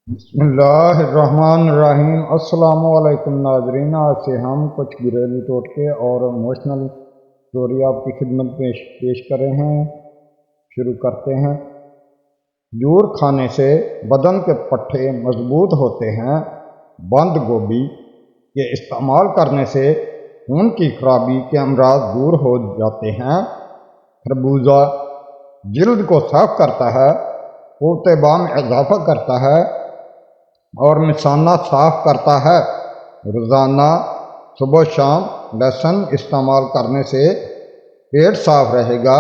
بسم اللہ الرحمن الرحیم۔ السلام علیکم ناظرین، آج سے ہم کچھ گھریلو ٹوٹکے اور ایموشنل اسٹوری آپ کی خدمت میں پیش کر رہے ہیں۔ شروع کرتے ہیں۔ کھجور کھانے سے بدن کے پٹھے مضبوط ہوتے ہیں۔ بند گوبھی کے استعمال کرنے سے خون کی خرابی کے امراض دور ہو جاتے ہیں۔ خربوزہ جلد کو صاف کرتا ہے، قوت باہ میں اضافہ کرتا ہے اور مثانہ صاف کرتا ہے۔ روزانہ صبح و شام لہسن استعمال کرنے سے پیٹ صاف رہے گا۔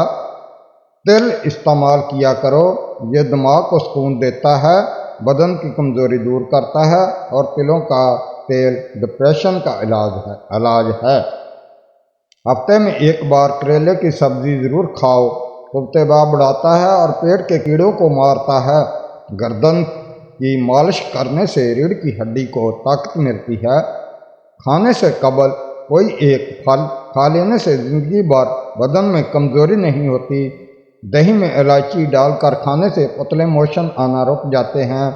تل استعمال کیا کرو، یہ دماغ کو سکون دیتا ہے، بدن کی کمزوری دور کرتا ہے اور تلوں کا تیل ڈپریشن کا علاج ہے۔ ہفتے میں ایک بار کریلے کی سبزی ضرور کھاؤ، قوت باہ بڑھاتا ہے اور پیٹ کے کیڑوں کو مارتا ہے۔ گردن کی مالش کرنے سے ریڑھ کی ہڈی کو طاقت ملتی ہے۔ کھانے سے قبل کوئی ایک پھل کھا لینے سے زندگی بھر بدن میں کمزوری نہیں ہوتی۔ دہی میں الائچی ڈال کر کھانے سے پتلے موشن آنا رک جاتے ہیں۔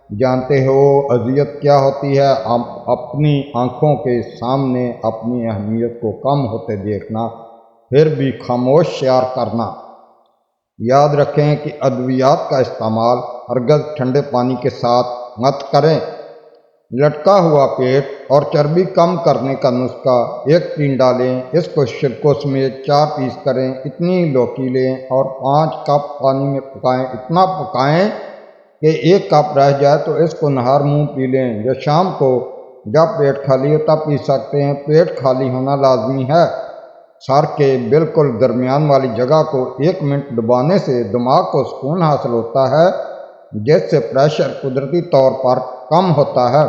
جانتے ہو اذیت کیا ہوتی ہے؟ اپنی آنکھوں کے سامنے اپنی اہمیت کو کم ہوتے دیکھنا، پھر بھی خاموش شیار کرنا۔ یاد رکھیں کہ ادویات کا استعمال ہرگز ٹھنڈے پانی کے ساتھ مت کریں۔ لٹکا ہوا پیٹ اور چربی کم کرنے کا نسخہ: 1 ٹین ڈالیں، اس کو شرکو سمیت 4 پیس کریں، اتنی لوکی لیں اور 5 کپ پانی میں پکائیں۔ اتنا پکائیں کہ 1 کپ رہ جائے تو اس کو نہار منہ پی لیں یا شام کو جب پیٹ خالی ہو تب پی سکتے ہیں۔ پیٹ خالی ہونا لازمی ہے۔ سر کے بالکل درمیان والی جگہ کو 1 منٹ دبانے سے دماغ کو سکون حاصل ہوتا ہے، جس سے پریشر قدرتی طور پر کم ہوتا ہے۔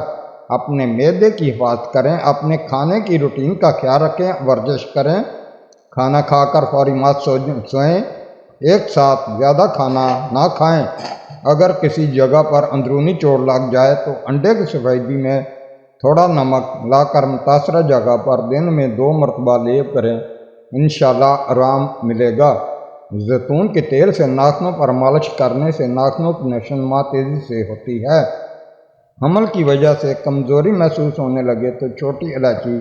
اپنے معدے کی حفاظت کریں، اپنے کھانے کی روٹین کا خیال رکھیں، ورزش کریں۔ کھانا کھا کر فوری مت سوئیں، ایک ساتھ زیادہ کھانا نہ کھائیں۔ اگر کسی جگہ پر اندرونی چوٹ لگ جائے تو انڈے کی سفیدی میں تھوڑا نمک ملا کر متاثرہ جگہ پر دن میں 2 مرتبہ لیپ کریں، انشاءاللہ آرام ملے گا۔ زیتون کے تیل سے ناخنوں پر مالش کرنے سے ناخنوں کی نشو و نما تیزی سے ہوتی ہے۔ حمل کی وجہ سے کمزوری محسوس ہونے لگے تو چھوٹی الائچی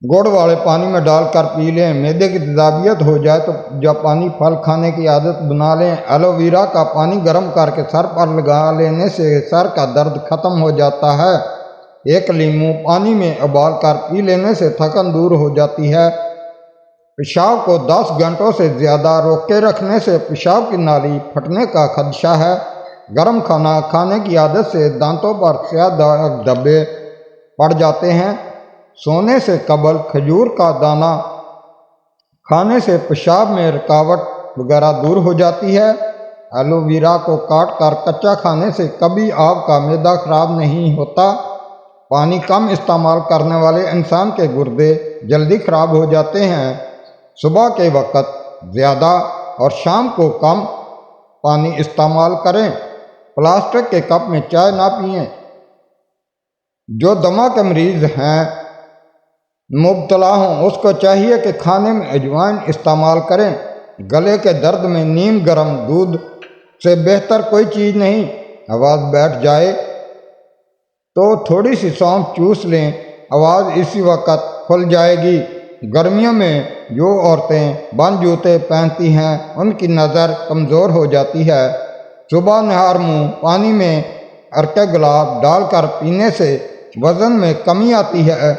گڑ والے پانی میں ڈال کر پی لیں۔ معدے کی تیزابیت ہو جائے تو جاپانی پھل کھانے کی عادت بنا لیں۔ ایلو ویرا کا پانی گرم کر کے سر پر لگا لینے سے سر کا درد ختم ہو جاتا ہے۔ 1 لیموں پانی میں ابال کر پی لینے سے تھکن دور ہو جاتی ہے۔ پیشاب کو 10 گھنٹوں سے زیادہ روکے رکھنے سے پیشاب کی نالی پھٹنے کا خدشہ ہے۔ گرم کھانا کھانے کی عادت سے دانتوں پر سیاہ دھبے پڑ جاتے ہیں۔ سونے سے قبل کھجور کا دانہ کھانے سے پیشاب میں رکاوٹ وغیرہ دور ہو جاتی ہے۔ ایلو ویرا کو کاٹ کر کچا کھانے سے کبھی آپ کا معدہ خراب نہیں ہوتا۔ پانی کم استعمال کرنے والے انسان کے گردے جلدی خراب ہو جاتے ہیں۔ صبح کے وقت زیادہ اور شام کو کم پانی استعمال کریں۔ پلاسٹک کے کپ میں چائے نہ پئیں۔ جو دمہ کے مریض ہیں مبتلا ہوں اس کو چاہیے کہ کھانے میں اجوائن استعمال کریں۔ گلے کے درد میں نیم گرم دودھ سے بہتر کوئی چیز نہیں۔ آواز بیٹھ جائے تو تھوڑی سی سونف چوس لیں، آواز اسی وقت کھل جائے گی۔ گرمیوں میں جو عورتیں بند جوتے پہنتی ہیں ان کی نظر کمزور ہو جاتی ہے۔ صبح نہار منہ پانی میں عرق گلاب ڈال کر پینے سے وزن میں کمی آتی ہے۔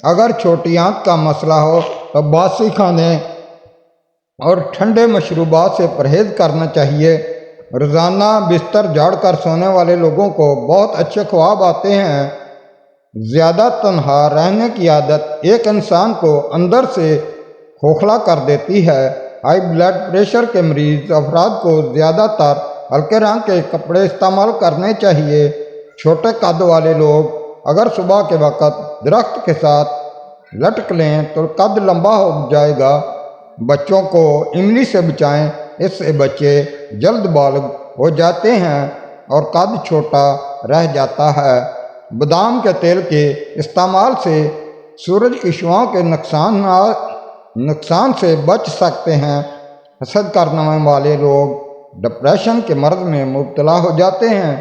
اگر چھوٹی آنت کا مسئلہ ہو تو باسی کھانے اور ٹھنڈے مشروبات سے پرہیز کرنا چاہیے۔ روزانہ بستر جھاڑ کر سونے والے لوگوں کو بہت اچھے خواب آتے ہیں۔ زیادہ تنہا رہنے کی عادت ایک انسان کو اندر سے کھوکھلا کر دیتی ہے۔ ہائی بلڈ پریشر کے مریض افراد کو زیادہ تر ہلکے رنگ کے کپڑے استعمال کرنے چاہیے۔ چھوٹے قد والے لوگ اگر صبح کے وقت درخت کے ساتھ لٹک لیں تو قد لمبا ہو جائے گا۔ بچوں کو املی سے بچائیں، اس سے بچے جلد بالغ ہو جاتے ہیں اور قد چھوٹا رہ جاتا ہے۔ بادام کے تیل کے استعمال سے سورج کی شعاؤں کے نقصان سے بچ سکتے ہیں۔ حسد کرنے والے لوگ ڈپریشن کے مرض میں مبتلا ہو جاتے ہیں۔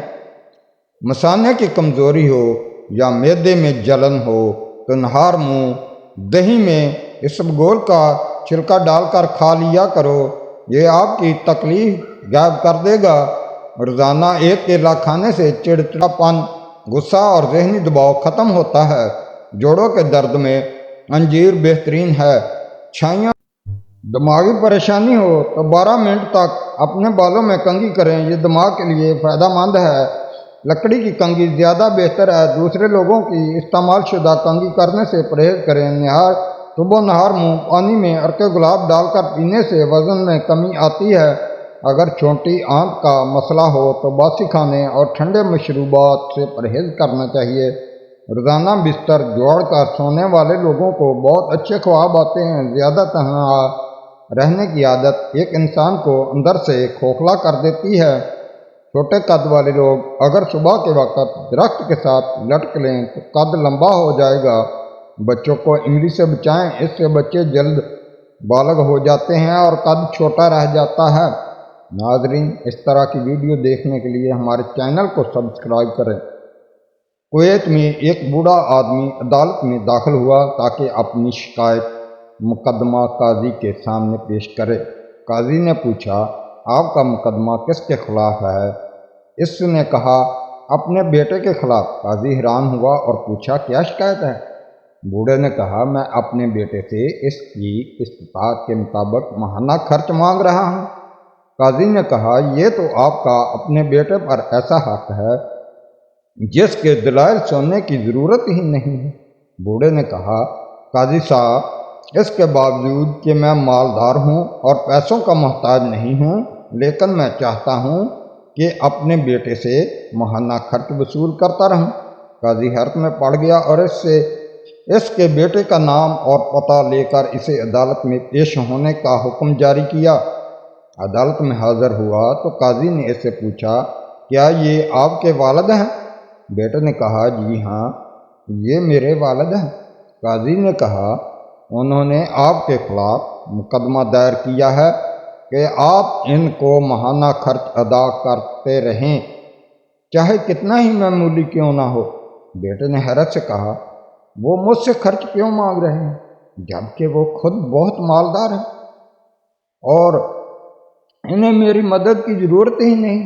مثانے کی کمزوری ہو یا معدے میں جلن ہو تو نہار منہ دہی میں اسبگول کا چھلکا ڈال کر کھا لیا کرو، یہ آپ کی تکلیف غائب کر دے گا۔ روزانہ ایک کیلا کھانے سے چڑچڑاپن، غصہ اور ذہنی دباؤ ختم ہوتا ہے۔ جوڑوں کے درد میں انجیر بہترین ہے۔ چھائیاں دماغی پریشانی ہو تو 12 منٹ تک اپنے بالوں میں کنگھی کریں، یہ دماغ کے لیے فائدہ مند ہے۔ لکڑی کی کنگھی زیادہ بہتر ہے، دوسرے لوگوں کی استعمال شدہ کنگھی کرنے سے پرہیز کریں۔ صبح نہار منہ پانی میں عرق گلاب ڈال کر پینے سے وزن میں کمی آتی ہے۔ اگر چھوٹی آنت کا مسئلہ ہو تو باسی کھانے اور ٹھنڈے مشروبات سے پرہیز کرنا چاہیے۔ روزانہ بستر جوڑ کر سونے والے لوگوں کو بہت اچھے خواب آتے ہیں۔ زیادہ تنہا رہنے کی عادت ایک انسان کو اندر سے کھوکھلا کر دیتی ہے۔ چھوٹے قد والے لوگ اگر صبح کے وقت درخت کے ساتھ لٹک لیں تو قد لمبا ہو جائے گا۔ بچوں کو املی سے بچائیں، اس سے بچے جلد بالغ ہو جاتے ہیں اور قد چھوٹا رہ جاتا ہے۔ ناظرین، اس طرح کی ویڈیو دیکھنے کے لیے ہمارے چینل کو سبسکرائب کریں۔ کویت میں ایک بوڑھا آدمی عدالت میں داخل ہوا تاکہ اپنی شکایت مقدمہ قاضی کے سامنے پیش کرے۔ قاضی نے پوچھا، آپ کا مقدمہ کس کے خلاف ہے؟ اس نے کہا، اپنے بیٹے کے خلاف۔ قاضی حیران ہوا اور پوچھا، کیا شکایت ہے؟ بوڑھے نے کہا، میں اپنے بیٹے سے اس کی استطاعت کے مطابق ماہانہ خرچ مانگ رہا ہوں۔ قاضی نے کہا، یہ تو آپ کا اپنے بیٹے پر ایسا حق ہے جس کے دلائل سننے کی ضرورت ہی نہیں ہے۔ بوڑھے نے کہا، قاضی صاحب، اس کے باوجود کہ میں مالدار ہوں اور پیسوں کا محتاج نہیں ہوں، لیکن میں چاہتا ہوں کہ اپنے بیٹے سے ماہانہ خرچ وصول کرتا رہوں۔ قاضی حیرت میں پڑ گیا اور اس کے بیٹے کا نام اور پتہ لے کر اسے عدالت میں پیش ہونے کا حکم جاری کیا۔ عدالت میں حاضر ہوا تو قاضی نے اس سے پوچھا، کیا یہ آپ کے والد ہیں؟ بیٹے نے کہا، جی ہاں، یہ میرے والد ہیں۔ قاضی نے کہا، انہوں نے آپ کے خلاف مقدمہ دائر کیا ہے کہ آپ ان کو ماہانہ خرچ ادا کرتے رہیں، چاہے کتنا ہی معمولی کیوں نہ ہو۔ بیٹے نے حیرت سے کہا، وہ مجھ سے خرچ کیوں مانگ رہے ہیں جبکہ وہ خود بہت مالدار ہیں اور انہیں میری مدد کی ضرورت ہی نہیں؟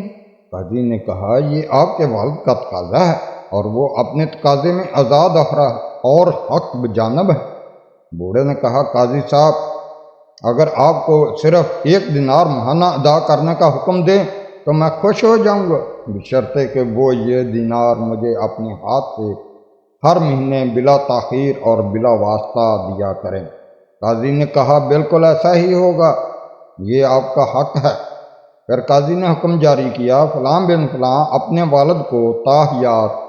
قاضی نے کہا، یہ آپ کے والد کا تقاضا ہے اور وہ اپنے تقاضے میں آزاد اور حق بجانب ہے۔ بوڑھے نے کہا، قاضی صاحب، اگر آپ کو صرف 1 دینار ماہانہ ادا کرنے کا حکم دیں تو میں خوش ہو جاؤں گا، بشرطے کہ وہ یہ دینار مجھے اپنے ہاتھ سے ہر مہینے بلا تاخیر اور بلا واسطہ دیا کریں۔ قاضی نے کہا، بالکل ایسا ہی ہوگا، یہ آپ کا حق ہے۔ پھر قاضی نے حکم جاری کیا، فلاں بن فلاں اپنے والد کو تاحیات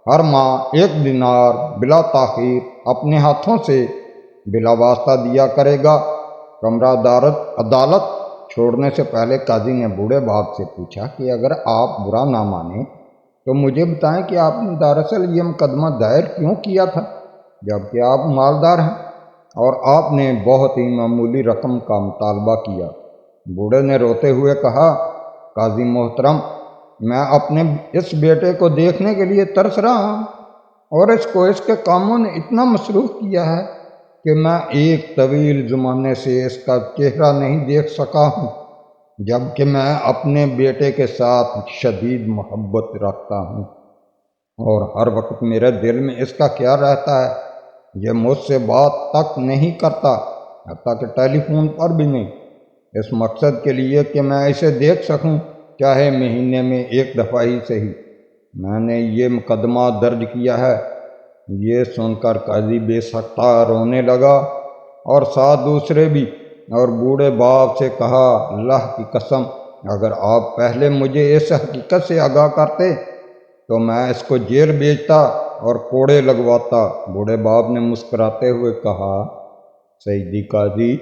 ہر ماہ 1 دینار بلا تاخیر اپنے ہاتھوں سے بلا واسطہ دیا کرے گا۔ کمرہ عدالت چھوڑنے سے پہلے قاضی نے بوڑھے باپ سے پوچھا کہ اگر آپ برا نہ مانیں تو مجھے بتائیں کہ آپ نے دراصل یہ مقدمہ دائر کیوں کیا تھا جبکہ آپ مالدار ہیں اور آپ نے بہت ہی معمولی رقم کا مطالبہ کیا؟ بوڑھے نے روتے ہوئے کہا، قاضی محترم، میں اپنے اس بیٹے کو دیکھنے کے لیے ترس رہا ہوں اور اس کو اس کے کاموں نے اتنا مصروف کیا ہے کہ میں ایک طویل زمانے سے اس کا چہرہ نہیں دیکھ سکا ہوں، جبکہ میں اپنے بیٹے کے ساتھ شدید محبت رکھتا ہوں اور ہر وقت میرے دل میں اس کا خیال رہتا ہے۔ یہ مجھ سے بات تک نہیں کرتا، حتیٰ کہ ٹیلی فون پر بھی نہیں، اس مقصد کے لیے کہ میں اسے دیکھ سکوں، چاہے مہینے میں 1 دفعہ ہی صحیح۔ میں نے یہ مقدمہ درج کیا ہے۔ یہ سن کر قاضی بے سختہ رونے لگا اور ساتھ دوسرے بھی، اور بوڑھے باپ سے کہا، اللہ کی قسم، اگر آپ پہلے مجھے اس حقیقت سے آگاہ کرتے تو میں اس کو جیل بھیجتا اور کوڑے لگواتا۔ بوڑھے باپ نے مسکراتے ہوئے کہا، سیدی قاضی،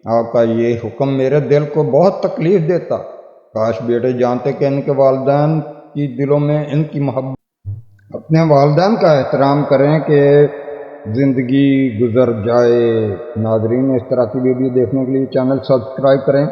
آپ کا یہ حکم میرے دل کو بہت تکلیف دیتا، کاش بیٹے جانتے کہ ان کے والدین کی دلوں میں ان کی محبت۔ اپنے والدین کا احترام کریں کہ زندگی گزر جائے۔ ناظرین، اس طرح کی ویڈیو دیکھنے کے لیے چینل سبسکرائب کریں۔